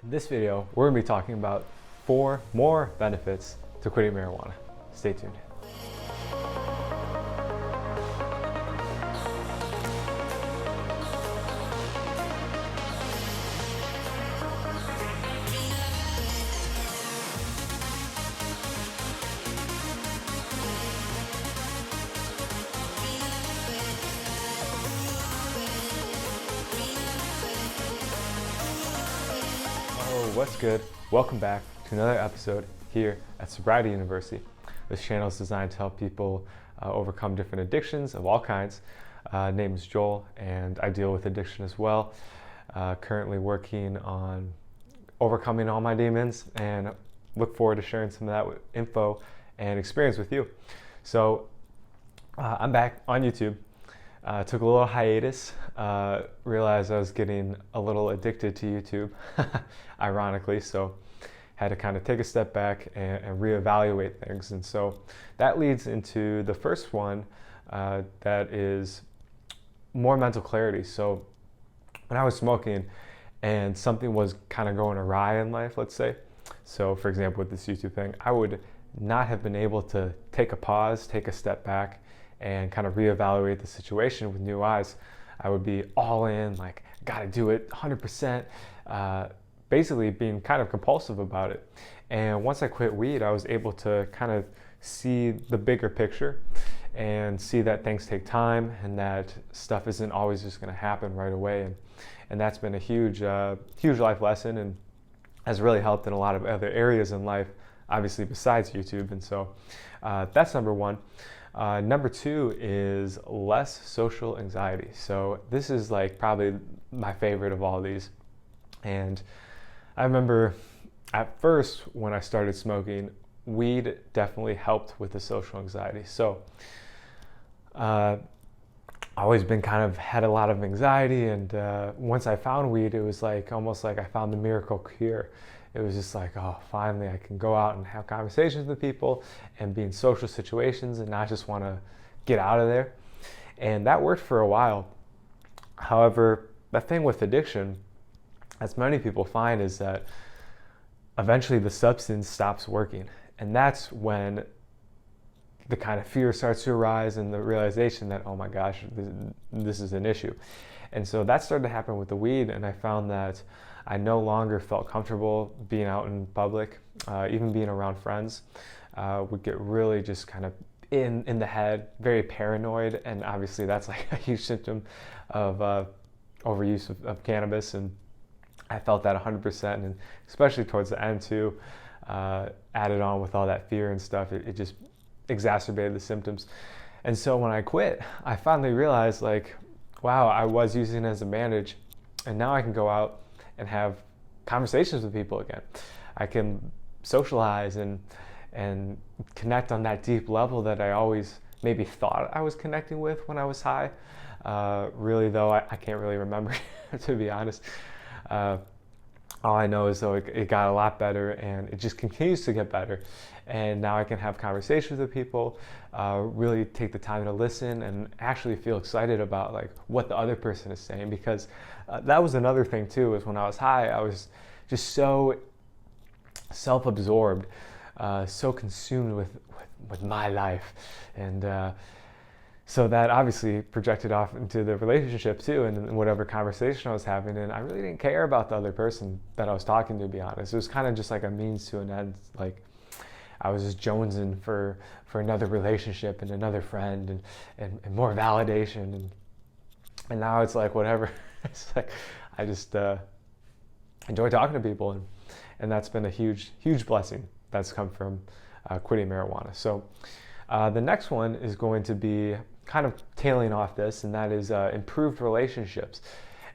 In this video, we're going to be talking about 4 more benefits to quitting marijuana. Stay tuned. Oh, what's good? Welcome back to another episode here at Sobriety University. This channel is designed to help people overcome different addictions of all kinds. Name is Joel, and I deal with addiction as well. Currently working on overcoming all my demons, and look forward to sharing some of that info and experience with you. So I'm back on YouTube. Took a little hiatus, realized I was getting a little addicted to YouTube, ironically, so had to kind of take a step back and reevaluate things. And so that leads into the first one, that is more mental clarity. So when I was smoking and something was kind of going awry in life, let's say, so for example with this YouTube thing, I would not have been able to take a pause, take a step back, and kind of reevaluate the situation with new eyes. I would be all in, like, gotta do it 100%, basically being kind of compulsive about it. And once I quit weed, I was able to kind of see the bigger picture and see that things take time and that stuff isn't always just gonna happen right away. And that's been a huge life lesson, and has really helped in a lot of other areas in life, obviously besides YouTube. And so that's number one. Number two is less social anxiety. So this is like probably my favorite of all these. And I remember at first when I started smoking, weed definitely helped with the social anxiety. So always been kind of had a lot of anxiety, and once I found weed, it was like almost like I found the miracle cure. It was just like, oh, finally I can go out and have conversations with people and be in social situations and not just want to get out of there. And that worked for a while. However, the thing with addiction, as many people find, is that eventually the substance stops working. And that's when the kind of fear starts to arise and the realization that, oh my gosh, this is an issue. And so that started to happen with the weed, and I found that I no longer felt comfortable being out in public, even being around friends. Would get really just kind of in the head, very paranoid, and obviously that's like a huge symptom of overuse of cannabis, and I felt that 100%, and especially towards the end too, added on with all that fear and stuff, it just exacerbated the symptoms. And so when I quit, I finally realized, like, wow, I was using it as a bandage, and now I can go out and have conversations with people again. I can socialize and connect on that deep level that I always maybe thought I was connecting with when I was high. Really though, I can't really remember, to be honest. All I know is though it got a lot better, and it just continues to get better. And now I can have conversations with people, really take the time to listen and actually feel excited about like what the other person is saying, because that was another thing too, is when I was high, I was just so self-absorbed, so consumed with my life. And so that obviously projected off into the relationship too, and whatever conversation I was having. And I really didn't care about the other person that I was talking to be honest. It was kind of just like a means to an end. Like I was just jonesing for another relationship and another friend and more validation. And now it's like whatever. It's like I just enjoy talking to people. And that's been a huge blessing that's come from quitting marijuana. So the next one is going to be kind of tailing off this, and that is improved relationships.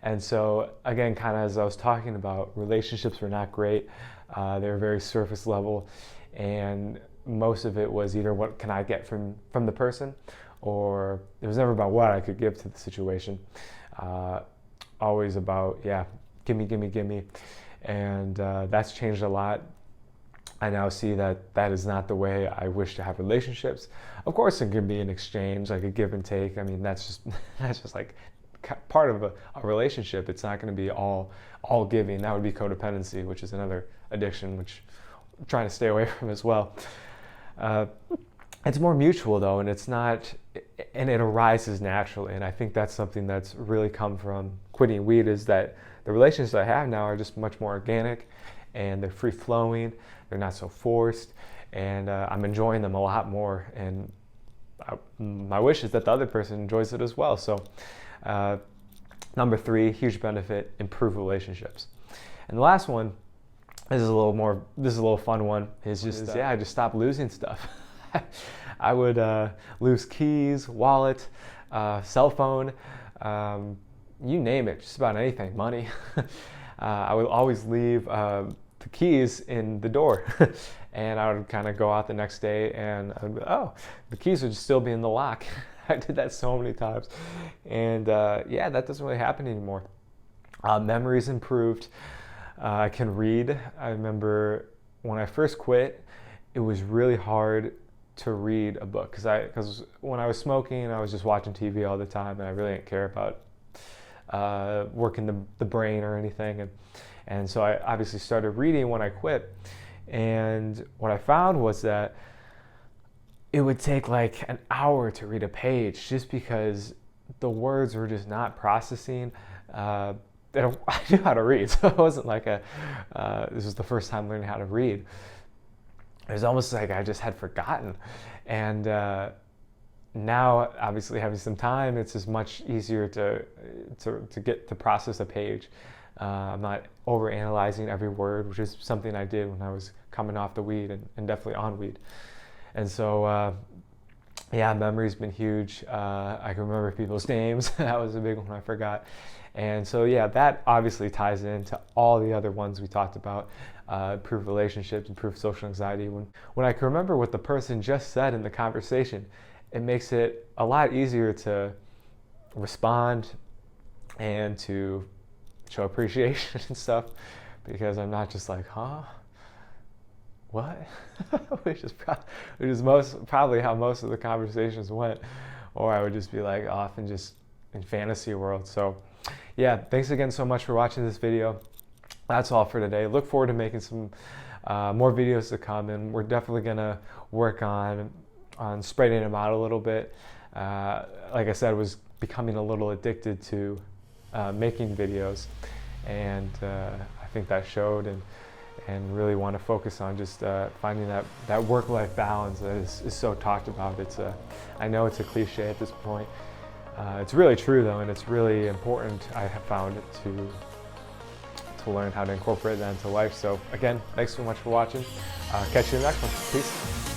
And so again, kind of as I was talking about, relationships were not great. They were very surface level, and most of it was either what can I get from the person, or it was never about what I could give to the situation. Always about, yeah, gimme. And that's changed a lot. I now see that that is not the way I wish to have relationships. Of course, it can be an exchange, like a give and take. I mean, that's just like part of a relationship, it's not going to be all giving. That would be codependency, which is another addiction, which I'm trying to stay away from as well. It's more mutual though, and it's not, and it arises naturally. And I think that's something that's really come from quitting weed, is that the relationships I have now are just much more organic, and they're free flowing. They're not so forced, and I'm enjoying them a lot more. And my wish is that the other person enjoys it as well. So number 3, huge benefit, improve relationships. And the last one, this is a little fun one, is just I just stopped losing stuff. I would lose keys, wallet, cell phone, you name it, just about anything, money. I would always leave the keys in the door, and I would kind of go out the next day, and the keys would still be in the lock. I did that so many times, and that doesn't really happen anymore. Memory's improved. I can read. I remember when I first quit, it was really hard to read a book, because when I was smoking, I was just watching TV all the time, and I really didn't care about working the brain or anything. And so I obviously started reading when I quit. And what I found was that it would take like an hour to read a page, just because the words were just not processing. I knew how to read, so it wasn't like this was the first time learning how to read. It was almost like I just had forgotten. And now, obviously, having some time, it's just much easier to get to process a page. I'm not overanalyzing every word, which is something I did when I was coming off the weed and definitely on weed. And so, memory's been huge. I can remember people's names. That was a big one I forgot. And so, that obviously ties into all the other ones we talked about. Improve relationships, improve social anxiety. When I can remember what the person just said in the conversation, it makes it a lot easier to respond and to show appreciation and stuff, because I'm not just like, huh? What? which is probably how most of the conversations went. Or I would just be like off and just in fantasy world. So thanks again so much for watching this video. That's all for today. Look forward to making some more videos to come, and we're definitely gonna work on spreading them out a little bit. Like I said, was becoming a little addicted to making videos, and I think that showed, and really want to focus on just finding that work-life balance that is so talked about. I know it's a cliche at this point. It's really true though, and it's really important, I have found, to learn how to incorporate that into life. So again, thanks so much for watching. Catch you in the next one. Peace.